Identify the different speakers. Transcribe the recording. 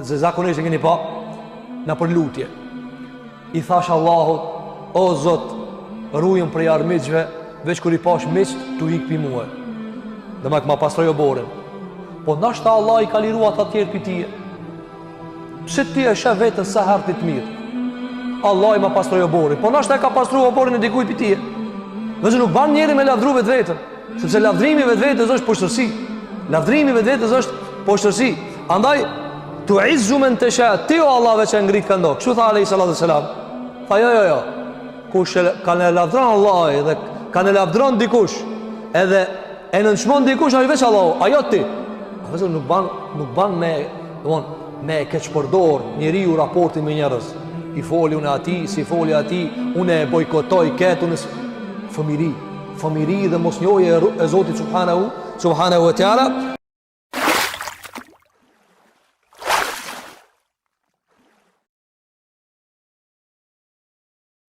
Speaker 1: zakonisht e keni pa në për lutje. I thash Allahut, o Zot, rujëm prej armiqve, veç kur i pash miqt, tu hik pi muhe. Dhe me këma pastroj o borin. Po nashta Allah i ka liru ata tjerë për tije. Pse ti e shë vetën sa hartit mirë? Allah i ma pastroj o borin. Po nashta e ka pastroj o borin e dikuj për tije. Vëzë nuk ban njeri me lavdru vetë vetën. Sepse lavdrimi vetë vetës është poshtërsi. Lavdrimi vetë vetës është poshtërsi. Andaj, tu izzu men të shë, ti o Allah veç e ngrit këndo. Kështu tha alaihi salatu selam. Tha jo. Kush ka në lavdron Allah dhe ka në lavdron dikush, edhe e nënçmon dikush, a i veç Allah, ajo ti. Vëzë nuk ban me keqpërdor njeriu raportin me njerëz. I foli unë ati, si foli ati, unë e bojkotoj ketë, fëmiri dhe mos njohje e Zotit subhanahu wa ta'ala.